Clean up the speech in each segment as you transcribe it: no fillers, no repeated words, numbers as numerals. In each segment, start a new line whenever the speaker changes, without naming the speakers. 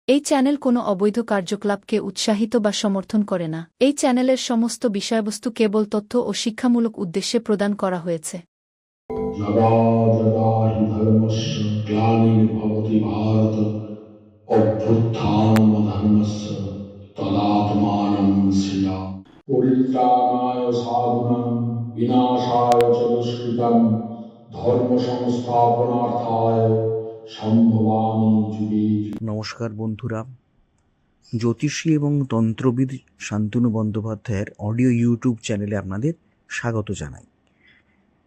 এই চ্যানেল কোনো অবৈধ কার্যকলাপকে উৎসাহিত বা সমর্থন করে না। এই চ্যানেলের সমস্ত বিষয়বস্তু কেবল তথ্য ও শিক্ষামূলক উদ্দেশ্যে প্রদান করা হয়েছে।
যদা যদা হি ধর্মস্য গ্লানির্ভবতি ভারত অভ্যুত্থানমধর্মস্য তদাত্মানং সৃজামি। পরিত্রাণায় সাধুনাং বিনাশায় চ দুষ্কৃতং ধর্ম সংস্থাপনার্থায় সম্ভবামি যুগে যুগে।
নমস্কার বন্ধুরা, জ্যোতিষী এবং তন্ত্রবিদ শান্তনু বন্দ্যোপাধ্যায়ের অডিও ইউটিউব চ্যানেলে আপনাদের স্বাগত জানাই।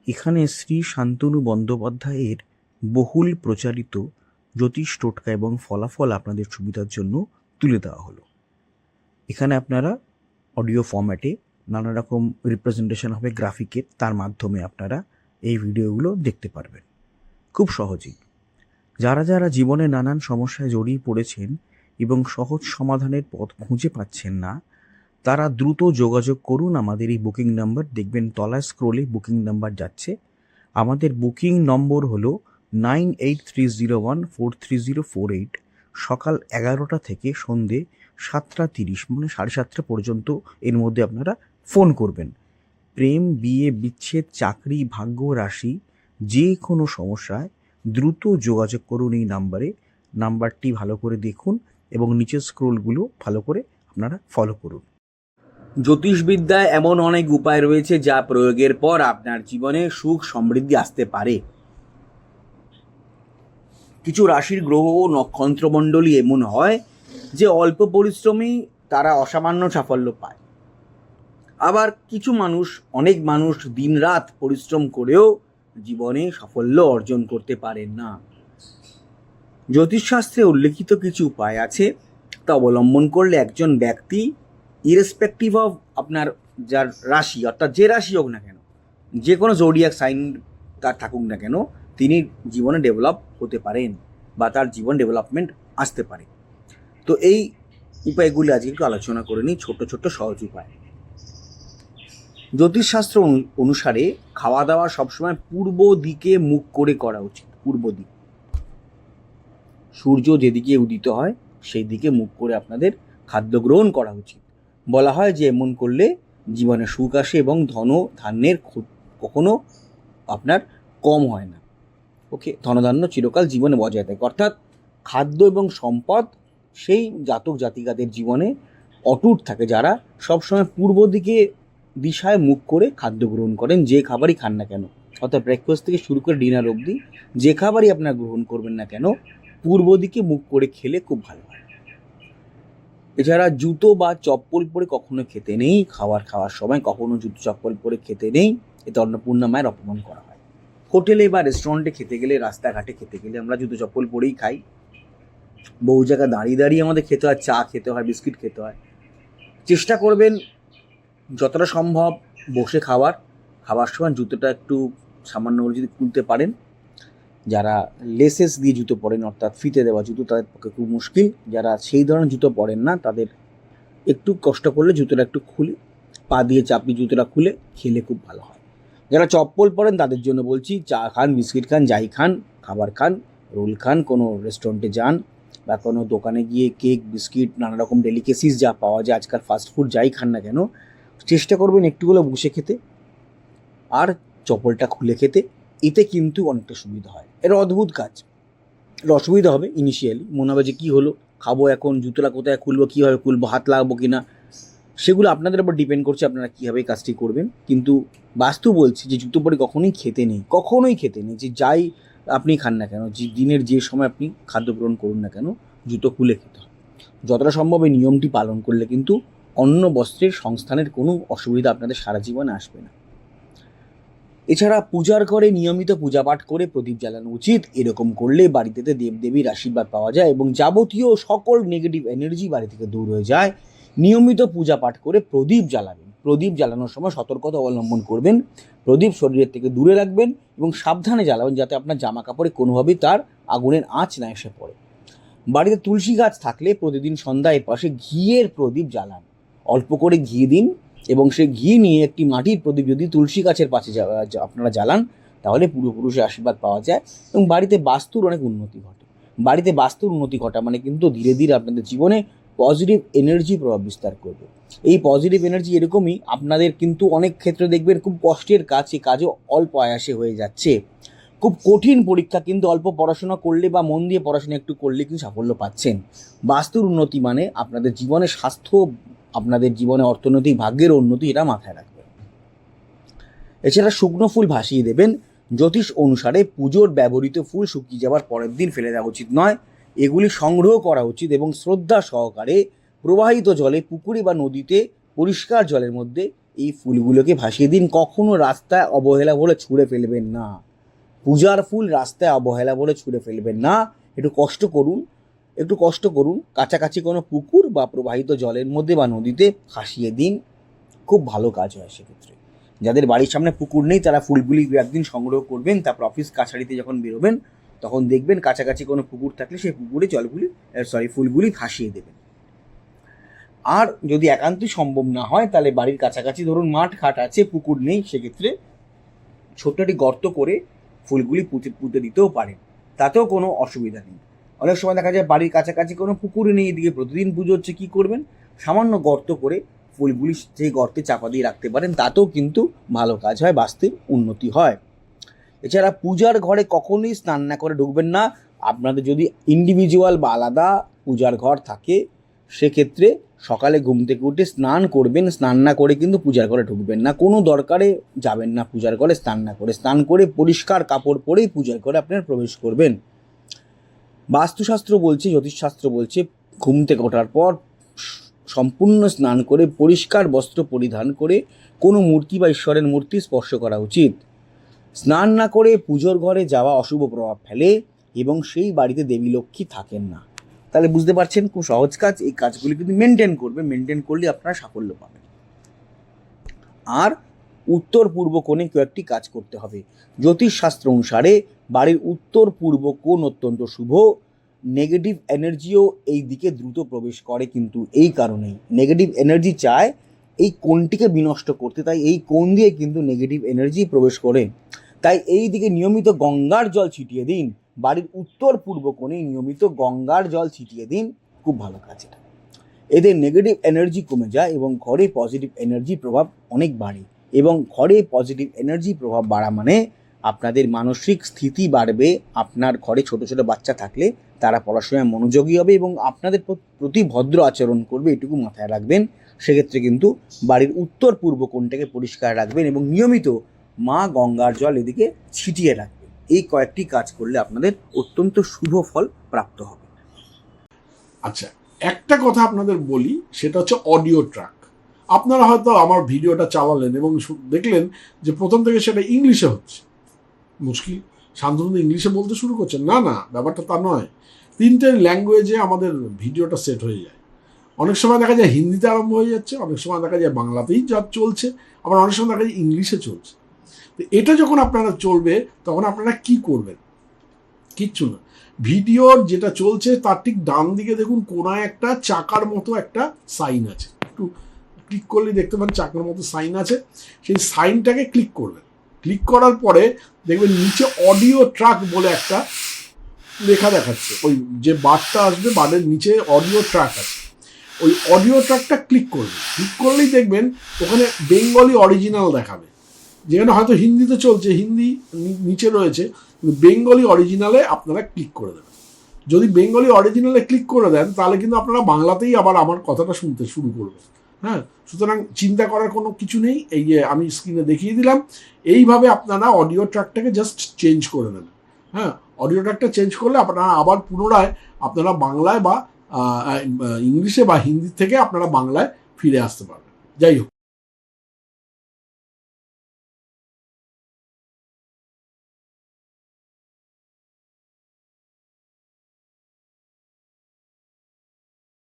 এখানে শ্রী শান্তনু বন্দ্যোপাধ্যায়ের বহুল প্রচারিত জ্যোতিষ টোটকা এবং ফলাফল আপনাদের সুবিধার জন্য তুলে দেওয়া হলো। এখানে আপনারা অডিও ফরম্যাটে নানা রকম রিপ্রেজেন্টেশন হবে গ্রাফিকের, তার মাধ্যমে আপনারা এই ভিডিওগুলো দেখতে পারবেন খুব সহজেই। যারা যারা জীবনে নানান সমস্যায় জড়িয়ে পড়েছেন এবং সহজ সমাধানের পথ খুঁজে পাচ্ছেন না, তারা দ্রুত যোগাযোগ করুন আমাদের এই বুকিং নাম্বার। দেখবেন তলায় স্ক্রোলে বুকিং নাম্বার যাচ্ছে। আমাদের বুকিং নম্বর হলো 9830143048। সকাল 11টা থেকে সন্ধে 7:30 মানে 7:30 পর্যন্ত এর মধ্যে আপনারা ফোন করবেন। প্রেম, বিয়ে, বিচ্ছেদ, চাকরি, ভাগ্য, রাশি, যে কোনো সমস্যায় দ্রুত যোগাযোগ করুন এই নাম্বারে। নাম্বারটি ভালো করে দেখুন এবং নিচের স্ক্রোলগুলো ভালো করে আপনারা ফলো করুন। জ্যোতিষবিদ্যায় এমন অনেক উপায় রয়েছে যা প্রয়োগের পর আপনার জীবনে সুখ সমৃদ্ধি আসতে পারে। কিছু রাশির গ্রহ ও নক্ষত্রমণ্ডলী এমন হয় যে অল্প পরিশ্রমেই তারা অসামান্য সাফল্য পায়। আবার কিছু মানুষ, অনেক মানুষ দিনরাত পরিশ্রম করেও জীবনে সাফল্য অর্জন করতে পারেন না। জ্যোতিষশাস্ত্রে উল্লেখিত কিছু উপায় আছে, তা অবলম্বন করলে একজন ব্যক্তি ইরেসপেক্টিভ অফ আপনার যার রাশি, অর্থাৎ যে রাশি হোক না কেন, যে কোনো জোডিয়াক সাইন তার থাকুক না কেন, তিনি জীবনে ডেভেলপ হতে পারেন বা তার জীবন ডেভেলপমেন্ট আসতে পারে। তো এই উপায়গুলি আজকে একটু আলোচনা করে নিই, ছোট ছোট সহজ উপায়। জ্যোতিষশাস্ত্র অনুসারে খাওয়া দাওয়া সবসময় পূর্ব দিকে মুখ করে করা উচিত। পূর্ব দিক, সূর্য যেদিকে উদিত হয় সেই দিকে মুখ করে আপনাদের খাদ্য গ্রহণ করা উচিত। বলা হয় যে এমন করলে জীবনে সুখ আসে এবং ধন ধান্যের কখনো আপনার কম হয় না। ওকে, ধনধান্য চিরকাল জীবনে বজায় থাকে, অর্থাৎ খাদ্য এবং সম্পদ সেই জাতক জাতিকাদের জীবনে অটুট থাকে যারা সবসময় পূর্ব দিকে দিশায় মুখ করে খাদ্য গ্রহণ করেন, যে খাবারই খান না কেন। অর্থাৎ ব্রেকফাস্ট থেকে শুরু করে ডিনার অবধি যে খাবারই আপনার গ্রহণ করবেন না কেন, পূর্ব দিকে মুখ করে খেলে খুব ভালো হয়। এছাড়া জুতো বা চপ্পল পরে কখনো খেতে নেই। খাওয়ার সময় কখনো জুতো চপ্পল পরে খেতে নেই, এতে অন্নপূর্ণা মায়ের অপমান করা হয়। হোটেলে বা রেস্টুরেন্টে খেতে গেলে, রাস্তাঘাটে খেতে গেলে আমরা জুতো চপ্পল পরেই খাই। বহু জায়গায় দাঁড়িয়ে দাঁড়িয়ে আমাদের খেতে হয়, চা খেতে হয়, বিস্কিট খেতে হয়। চেষ্টা করবেন যতটা সম্ভব বসে খাওয়ার সময় জুতোটা একটু সামান্য যদি খুলতে পারেন। যারা লেসেস দিয়ে জুতো পরেন, অর্থাৎ ফিতে দেওয়া জুতো, তাদের পক্ষে খুব মুশকিল। যারা সেই ধরনের জুতো পরেন না, তাদের একটু কষ্ট করলে জুতোটা একটু খুলে, পা দিয়ে চাপিয়ে জুতোটা খুলে খেলে খুব ভালো হয়। যারা চপ্পল পরেন তাদের জন্য বলছি, চা খান, বিস্কিট খান, যাই খান, খাবার খান, রোল খান, কোনো রেস্টুরেন্টে যান বা কোনো দোকানে গিয়ে কেক, বিস্কিট, নানা রকম ডেলিকেসিস যা পাওয়া যায় আজকাল, ফাস্টফুড যাই খান না কেন, চেষ্টা করবেন একটুগুলো বসে খেতে আর চপ্পলটা খুলে খেতে। এতে কিন্তু অনেকটা সুবিধা হয়। এর অদ্ভুত কাজ। এর অসুবিধা হবে ইনিশিয়ালি, মনে হবে যে কী হলো, খাবো এখন, জুতোটা কোথায় খুলবো, কীভাবে খুলবো, হাত লাগাবো কি না, সেগুলো আপনাদের উপর ডিপেন্ড করছে আপনারা কীভাবে এই কাজটি করবেন। কিন্তু বাস্তু বলছি যে জুতো পরে কখনোই খেতে নেই, কখনোই খেতে নেই। যে যাই আপনি খান না কেন, যে দিনের যে সময় আপনি খাদ্য গ্রহণ করুন না কেন, জুতো খুলে খেতে হয়। যতটা সম্ভব এই নিয়মটি পালন করলে কিন্তু অন্য বস্ত্রের সংস্থানের কোনো অসুবিধা আপনাদের সারা জীবনে আসবে না। এছাড়া পূজার ঘরে নিয়মিত পূজা পাঠ করে প্রদীপ জ্বালানো উচিত। এরকম করলে বাড়িতে দেবদেবীর আশীর্বাদ পাওয়া যায় এবং যাবতীয় সকল নেগেটিভ এনার্জি বাড়ি থেকে দূর হয়ে যায়। নিয়মিত পূজা পাঠ করে প্রদীপ জ্বালাবেন। প্রদীপ জ্বালানোর সময় সতর্কতা অবলম্বন করবেন। প্রদীপ শরীরের থেকে দূরে রাখবেন এবং সাবধানে জ্বালাবেন, যাতে আপনার জামা কাপড়ে কোনোভাবেই তার আগুনের আঁচ না এসে পড়ে। বাড়িতে তুলসী গাছ থাকলে প্রতিদিন সন্ধ্যায় এর পাশে ঘিয়ের প্রদীপ জ্বালান। অল্প করে ঘি দিন এবং সেই ঘি নিয়ে একটি মাটির প্রদীপ যদি তুলসী গাছের পাশে আপনারা জ্বালান, তাহলে পূর্বপুরুষের আশীর্বাদ পাওয়া যায় এবং বাড়িতে বাস্তুর অনেক উন্নতি ঘটে। বাড়িতে বাস্তুর উন্নতি ঘটা মানে কিন্তু ধীরে ধীরে আপনাদের জীবনে পজিটিভ এনার্জি প্রভাব বিস্তার করবে। এই পজিটিভ এনার্জি এরকমই, আপনাদের কিন্তু অনেক ক্ষেত্রে দেখবেন খুব কষ্টের কাজ, এই কাজও অল্প আয়াসে হয়ে যাচ্ছে। খুব কঠিন পরীক্ষা কিন্তু অল্প পড়াশোনা করলে বা মন দিয়ে পড়াশোনা একটু করলে কিন্তু সাফল্য পাচ্ছেন। বাস্তুর উন্নতি মানে আপনাদের জীবনে স্বাস্থ্য, আপনাদের জীবনে অর্থনৈতিক ভাগ্যের উন্নতি, এটা মাথায় রাখবেন। এছাড়া শুকনো ফুল ভাসিয়ে দেবেন। জ্যোতিষ অনুসারে পুজোর ব্যবহৃত ফুল শুকিয়ে যাওয়ার পরের দিন ফেলে দেওয়া উচিত নয়, এগুলি সংগ্রহ করা উচিত এবং শ্রদ্ধা সহকারে প্রবাহিত জলে, পুকুরে বা নদীতে পরিষ্কার জলের মধ্যে এই ফুলগুলোকে ভাসিয়ে দিন। কখনো রাস্তায় অবহেলা বলে ছুঁড়ে ফেলবেন না। পূজার ফুল রাস্তায় অবহেলা বলে ছুঁড়ে ফেলবেন না। একটু কষ্ট করুন, কাছাকাছি কোনো পুকুর বা প্রবাহিত জলের মধ্যে বা নদীতে ভাসিয়ে দিন, খুব ভালো কাজ হয় সেক্ষেত্রে। যাদের বাড়ির সামনে পুকুর নেই তারা ফুলগুলি একদিন সংগ্রহ করবেন, তারপর অফিস কাছারিতে যখন বেরোবেন তখন দেখবেন কাছাকাছি কোনো পুকুর থাকলে সেই পুকুরে ফুলগুলি ভাসিয়ে দেবেন। আর যদি একান্তই সম্ভব না হয় তাহলে বাড়ির কাছাকাছি ধরুন মাঠ ঘাট আছে, পুকুর নেই, সেক্ষেত্রে ছোট্ট একটি গর্ত করে ফুলগুলি পুঁতে দিতেও পারেন, তাতেও কোনো অসুবিধা নেই। অনেক সময় দেখা যায় বাড়ির কাছাকাছি কোনো পুকুর নেই, এদিকে প্রতিদিন পুজো হচ্ছে, কী করবেন, সামান্য গর্ত করে ফুলগুলি সেই গর্তে চাপা দিয়ে রাখতে পারেন, তাতেও কিন্তু ভালো কাজ হয়, বাস্তুর উন্নতি হয়। এছাড়া পূজার ঘরে কখনোই স্নান না করে ঢুকবেন না। আপনাদের যদি ইন্ডিভিজুয়াল বা আলাদা পূজার ঘর থাকে সেক্ষেত্রে সকালে ঘুম থেকে উঠে স্নান করবেন, স্নান না করে কিন্তু পূজার ঘরে ঢুকবেন না, কোনো দরকারে যাবেন না পূজার ঘরে স্নান না করে। স্নান করে পরিষ্কার কাপড় পরেই পূজার ঘরে আপনারা প্রবেশ করবেন। বাস্তুশাস্ত্র বলছে, জ্যোতিষশাস্ত্র বলছে, ঘুম থেকে ওঠার পর সম্পূর্ণ স্নান করে পরিষ্কার বস্ত্র পরিধান করে কোনো মূর্তি বা ঈশ্বরের মূর্তি স্পর্শ করা উচিত। স্নান না করে পুজোর ঘরে যাওয়া অশুভ প্রভাব ফেলে এবং সেই বাড়িতে দেবী লক্ষ্মী থাকেন না। তাহলে বুঝতে পারছেন, খুব সহজ কাজ। এই কাজগুলি কিন্তু মেনটেন করলে আপনারা সাফল্য পাবেন। আর উত্তর পূর্ব কোণে কেউ একটি কাজ করতে হবে। জ্যোতিষশাস্ত্র অনুসারে বাড়ির উত্তর পূর্ব কোণ অত্যন্ত শুভ। নেগেটিভ এনার্জিও এই দিকে দ্রুত প্রবেশ করে, কিন্তু এই কারণেই নেগেটিভ এনার্জি চায় এই কোণটিকে বিনষ্ট করতে, তাই এই কোণ দিয়ে কিন্তু নেগেটিভ এনার্জি প্রবেশ করে। তাই এই দিকে নিয়মিত গঙ্গার জল ছিটিয়ে দিন। বাড়ির উত্তর পূর্ব কোণে নিয়মিত গঙ্গার জল ছিটিয়ে দিন, খুব ভালো কাজ এটা। এদের নেগেটিভ এনার্জি কমে যায় এবং ঘরে পজিটিভ এনার্জি প্রভাব অনেক বাড়ে। এবং ঘরে পজিটিভ এনার্জি প্রভাব বাড়া মানে আপনাদের মানসিক স্থিতি বাড়বে। আপনার ঘরে ছোট ছোট বাচ্চা থাকলে তারা পড়াশোনায় মনোযোগী হবে এবং আপনাদের প্রতি ভদ্র আচরণ করবে, এটুকু মাথায় রাখবেন। সেক্ষেত্রে কিন্তু বাড়ির উত্তর পূর্ব কোণটাকে পরিষ্কার রাখবেন এবং নিয়মিত মা গঙ্গার জল এদিকে ছিটিয়ে রাখবেন। এই কয়েকটি কাজ করলে আপনাদের অত্যন্ত শুভ ফল প্রাপ্ত হবে।
আচ্ছা, একটা কথা আপনাদের বলি, সেটা হচ্ছে অডিও ট্র্যাক। আপনারা হয়তো আমার ভিডিওটা চালালেন এবং দেখলেন যে প্রথম থেকে সেটা ইংলিশে হচ্ছে। মুশকিল, শান্তনু ইংলিশে বলতে শুরু করছেন। না, ব্যাপারটা তা নয়। 3টে ল্যাঙ্গুয়েজে আমাদের ভিডিওটা সেট হয়ে যায়। অনেক সময় দেখা যায় হিন্দিতে আরম্ভ হয়ে যাচ্ছে, অনেক সময় দেখা যায় বাংলাতেই যা চলছে, আবার অনেক সময় দেখা যায় ইংলিশে চলছে। তো এটা যখন আপনারা চলবে তখন আপনারা কি করবেন? কিচ্ছু না, ভিডিওর যেটা চলছে তার ঠিক ডান দিকে দেখুন কোনায় একটা চাকার মতো একটা সাইন আছে, একটু ক্লিক করলে দেখতে পান চাকার মতো সাইন আছে। সেই সাইনটাকে ক্লিক করবেন। ক্লিক করার পরে দেখবেন নিচে অডিও ট্র্যাক বলে একটা লেখা দেখাচ্ছে। ওই যে বারটা আসবে, বারের নিচে অডিও ট্র্যাক আছে, ওই অডিও ট্র্যাকটা ক্লিক করবেন। ক্লিক করলেই দেখবেন ওখানে বেঙ্গলি অরিজিনাল দেখাবে। যেখানে হয়তো হিন্দিতে চলছে, হিন্দি নিচে রয়েছে, কিন্তু বেঙ্গলি অরিজিনালে আপনারা ক্লিক করে দেবেন। যদি বেঙ্গলি অরিজিনালে ক্লিক করে দেন তাহলে কিন্তু আপনারা বাংলাতেই আবার আমার কথাটা শুনতে শুরু করবেন। হ্যাঁ, সুতরাং চিন্তা করার কোনো কিছু নেই। এই যে আমি স্ক্রিনে দেখিয়ে দিলাম, এইভাবে আপনারা অডিও ট্র্যাকটাকে জাস্ট চেঞ্জ করে নেবেন। হ্যাঁ, অডিও ট্র্যাকটা চেঞ্জ করলে আপনারা আবার পুনরায় আপনারা বাংলায় বা ইংলিশে বা হিন্দি থেকে আপনারা বাংলায় ফিরে আসতে পারবেন। যাই হোক।